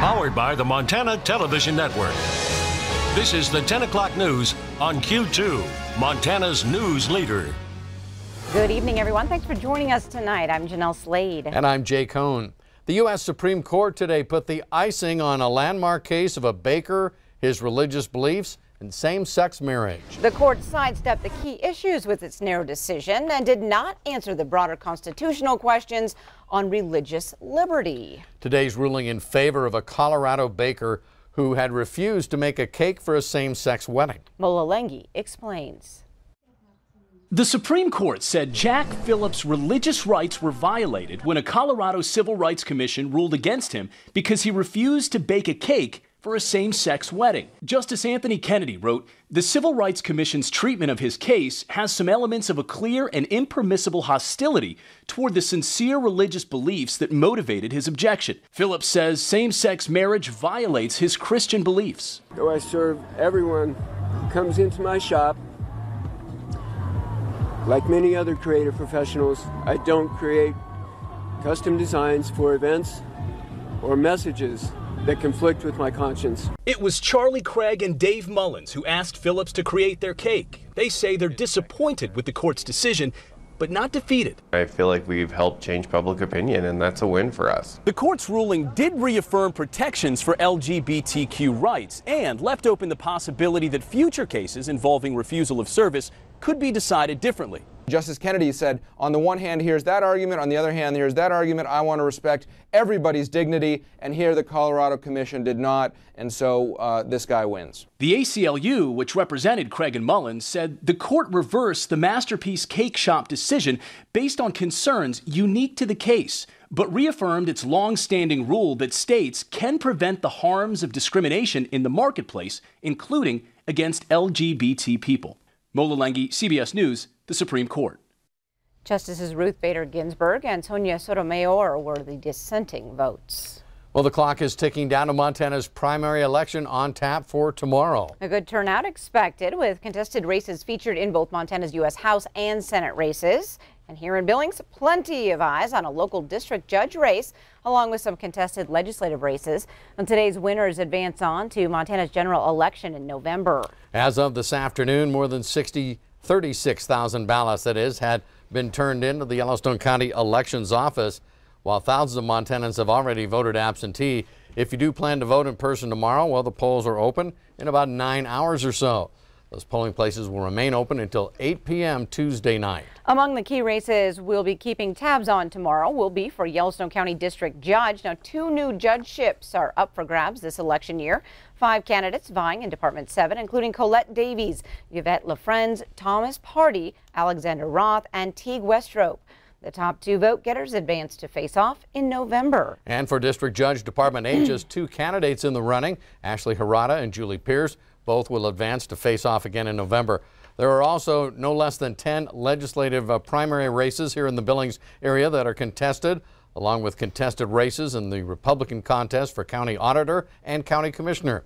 Powered by the Montana Television Network. This is the 10 o'clock news on Q2, Montana's news leader. Good evening, everyone. Thanks for joining us tonight. I'm Jeanelle Slade. And I'm Jay Cohn. The U.S. Supreme Court today put the icing on a landmark case of a baker, his religious beliefs, and same-sex marriage. The court sidestepped the key issues with its narrow decision and did not answer the broader constitutional questions on religious liberty. Today's ruling in favor of a Colorado baker who had refused to make a cake for a same-sex wedding. Mola Lengi explains. The Supreme Court said Jack Phillips' religious rights were violated when a Colorado Civil Rights Commission ruled against him because he refused to bake a cake for a same-sex wedding. Justice Anthony Kennedy wrote, "The Civil Rights Commission's treatment of his case has some elements of a clear and impermissible hostility toward the sincere religious beliefs that motivated his objection." Phillips says same-sex marriage violates his Christian beliefs. Though I serve everyone who comes into my shop, like many other creative professionals, I don't create custom designs for events or messages that conflict with my conscience. It was Charlie Craig and Dave Mullins who asked Phillips to create their cake. They say they're disappointed with the court's decision, but not defeated. I feel like we've helped change public opinion, and that's a win for us. The court's ruling did reaffirm protections for LGBTQ rights and left open the possibility that future cases involving refusal of service could be decided differently. Justice Kennedy said, on the one hand, here's that argument. On the other hand, here's that argument. I want to respect everybody's dignity. And here the Colorado Commission did not. And so this guy wins. The ACLU, which represented Craig and Mullins, said the court reversed the Masterpiece Cake Shop decision based on concerns unique to the case, but reaffirmed its long-standing rule that states can prevent the harms of discrimination in the marketplace, including against LGBT people. Mola Lengi, CBS News, the Supreme Court. Justices Ruth Bader Ginsburg and Sonia Sotomayor were the dissenting votes. Well, the clock is ticking down to Montana's primary election on tap for tomorrow. A good turnout expected, with contested races featured in both Montana's U.S. House and Senate races. And here in Billings, plenty of eyes on a local district judge race, along with some contested legislative races. And today's winners advance on to Montana's general election in November. As of this afternoon, more than 36,000 ballots, that is, had been turned into the Yellowstone County Elections Office, while thousands of Montanans have already voted absentee. If you do plan to vote in person tomorrow, well, the polls are open in about 9 hours or so. Those polling places will remain open until 8 p.m. Tuesday night. Among the key races we'll be keeping tabs on tomorrow will be for Yellowstone County District Judge. Now, 2 new judgeships are up for grabs this election year. 5 candidates vying in Department 7, including Colette Davies, Yvette LaFrenz, Thomas Party, Alexander Roth, and Teague Westrop. The top 2 vote-getters advance to face off in November. And for District Judge Department 8, just 2 candidates in the running, Ashley Harada and Julie Pierce. Both will advance to face off again in November. There are also no less than 10 legislative primary races here in the Billings area that are contested, along with contested races in the Republican contest for county auditor and county commissioner.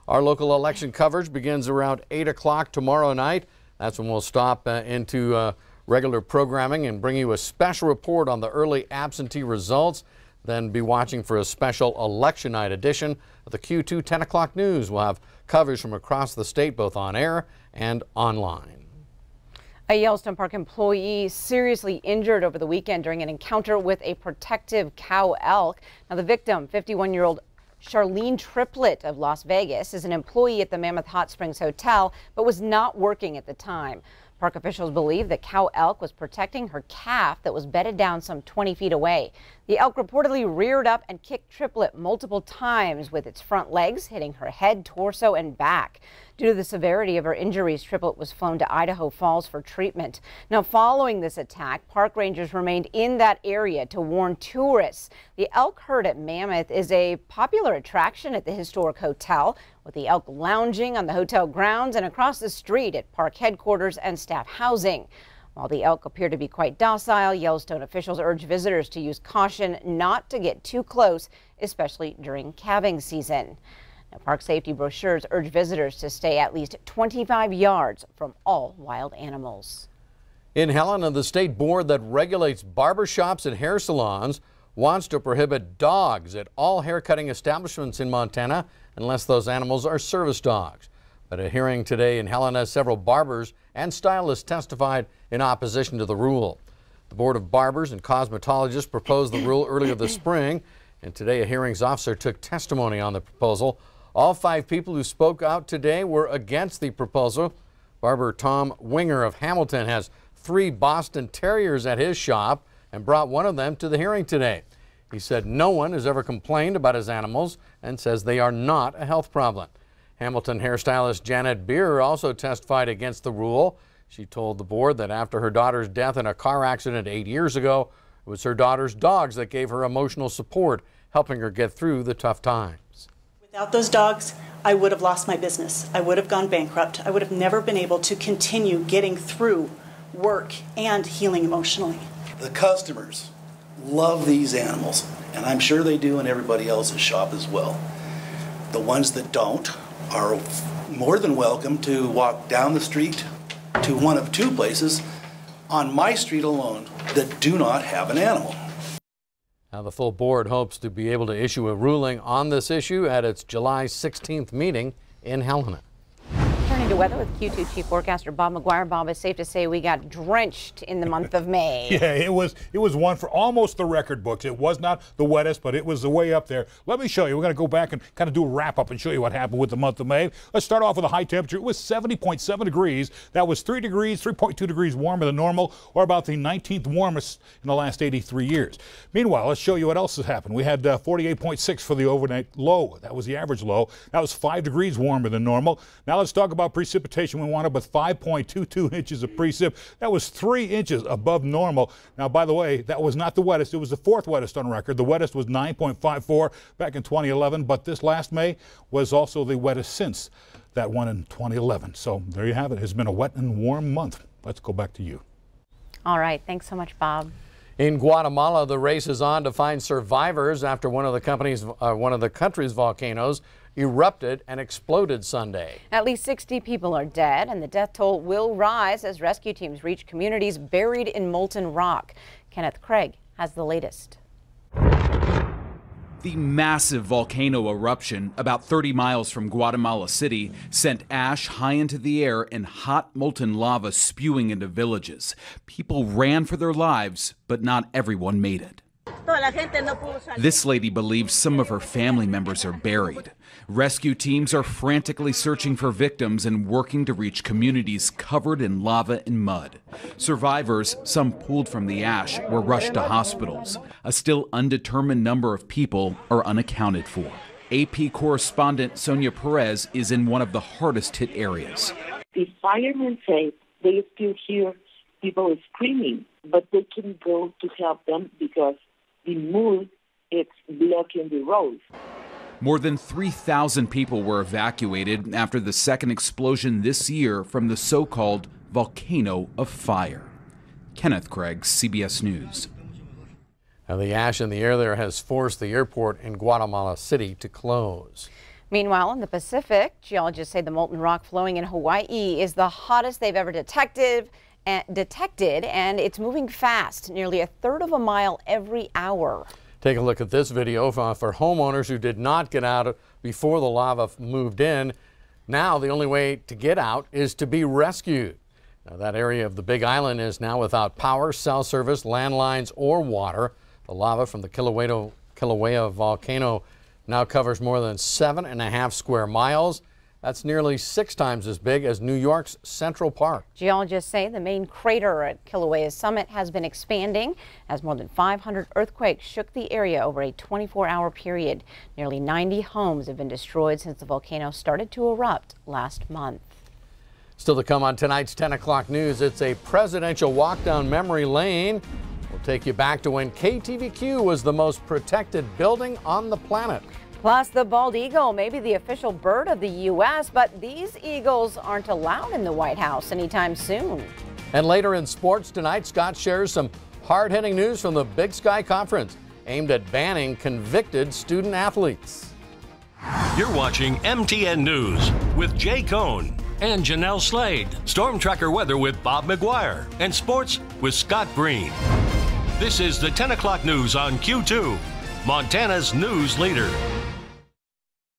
Our local election coverage begins around 8 o'clock tomorrow night. That's when we'll stop into regular programming and bring you a special report on the early absentee results. Then be watching for a special election night edition of the Q2 10 o'clock news. We'll have coverage from across the state, both on air and online. A Yellowstone Park employee seriously injured over the weekend during an encounter with a protective cow elk. Now, the victim, 51-year-old Charlene Triplett of Las Vegas, is an employee at the Mammoth Hot Springs Hotel, but was not working at the time. Park officials believe that cow elk was protecting her calf that was bedded down some 20 feet away. The elk reportedly reared up and kicked Triplett multiple times with its front legs, hitting her head, torso, and back. Due to the severity of her injuries, Triplett was flown to Idaho Falls for treatment. Now, following this attack, park rangers remained in that area to warn tourists. The elk herd at Mammoth is a popular attraction at the historic hotel, with the elk lounging on the hotel grounds and across the street at park headquarters and staff housing. While the elk appear to be quite docile, Yellowstone officials urge visitors to use caution not to get too close, especially during calving season. Now, park safety brochures urge visitors to stay at least 25 yards from all wild animals. In Helena, the state board that regulates barbershops and hair salons wants to prohibit dogs at all haircutting establishments in Montana unless those animals are service dogs. But at a hearing today in Helena, several barbers and stylists testified in opposition to the rule. The Board of Barbers and Cosmetologists proposed the rule earlier this spring, and today a hearings officer took testimony on the proposal. All 5 people who spoke out today were against the proposal. Barber Tom Winger of Hamilton has 3 Boston Terriers at his shop and brought one of them to the hearing today. He said no one has ever complained about his animals and says they are not a health problem. Hamilton hairstylist Janet Beer also testified against the rule. She told the board that after her daughter's death in a car accident 8 years ago, it was her daughter's dogs that gave her emotional support, helping her get through the tough times. Without those dogs, I would have lost my business. I would have gone bankrupt. I would have never been able to continue getting through work and healing emotionally. The customers love these animals, and I'm sure they do in everybody else's shop as well. The ones that don't are more than welcome to walk down the street to one of 2 places on my street alone that do not have an animal. Now, the full board hopes to be able to issue a ruling on this issue at its July 16th meeting in Helena. Turning to weather with Q2 Chief Forecaster Bob McGuire. Bob, it's safe to say we got drenched in the month of May. Yeah, it was one for almost the record books. It was not the wettest, but it was the way up there. Let me show you. We're going to go back and kind of do a wrap up and show you what happened with the month of May. Let's start off with a high temperature. It was 70.7 degrees. That was 3.2 degrees warmer than normal, or about the 19th warmest in the last 83 years. Meanwhile, let's show you what else has happened. We had 48.6 for the overnight low. That was the average low. That was 5 degrees warmer than normal. Now let's talk about precipitation. We wound up with 5.22 inches of precip. That was 3 inches above normal. Now, by the way, that was not the wettest. It was the 4th wettest on record. The wettest was 9.54 back in 2011, but this last May was also the wettest since that one in 2011. So there you have it. It's been a wet and warm month. Let's go back to you. All right. Thanks so much, Bob. In Guatemala, the race is on to find survivors after one of the country's volcanoes erupted and exploded Sunday. At least 60 people are dead, and the death toll will rise as rescue teams reach communities buried in molten rock. Kenneth Craig has the latest. The massive volcano eruption about 30 miles from Guatemala City sent ash high into the air and hot molten lava spewing into villages. People ran for their lives, but not everyone made it. This lady believes some of her family members are buried. Rescue teams are frantically searching for victims and working to reach communities covered in lava and mud. Survivors, some pulled from the ash, were rushed to hospitals. A still undetermined number of people are unaccounted for. AP correspondent Sonia Perez is in one of the hardest hit areas. The firemen say they still hear people screaming, but they couldn't go to help them because the mud is blocking the roads. More than 3,000 people were evacuated after the second explosion this year from the so-called volcano of fire. Kenneth Craig, CBS News. Now, the ash in the air there has forced the airport in Guatemala City to close. Meanwhile, in the Pacific, geologists say the molten rock flowing in Hawaii is the hottest they've ever detected, and it's moving fast, nearly 1/3 of a mile every hour. Take a look at this video for homeowners who did not get out before the lava moved in. Now the only way to get out is to be rescued. Now, that area of the Big Island is now without power, cell service, landlines, or water. The lava from the Kilauea volcano now covers more than 7.5 square miles. That's nearly 6 times as big as New York's Central Park. Geologists say the main crater at Kilauea's summit has been expanding as more than 500 earthquakes shook the area over a 24-hour period. Nearly 90 homes have been destroyed since the volcano started to erupt last month. Still to come on tonight's 10 o'clock news, it's a presidential walk down memory lane. We'll take you back to when KTVQ was the most protected building on the planet. Plus, the bald eagle may be the official bird of the U.S., but these eagles aren't allowed in the White House anytime soon. And later in sports tonight, Scott shares some hard-hitting news from the Big Sky Conference aimed at banning convicted student athletes. You're watching MTN News with Jay Cohn and Jeanelle Slade. Storm Tracker weather with Bob McGuire. And sports with Scott Green. This is the 10 o'clock news on Q2, Montana's news leader.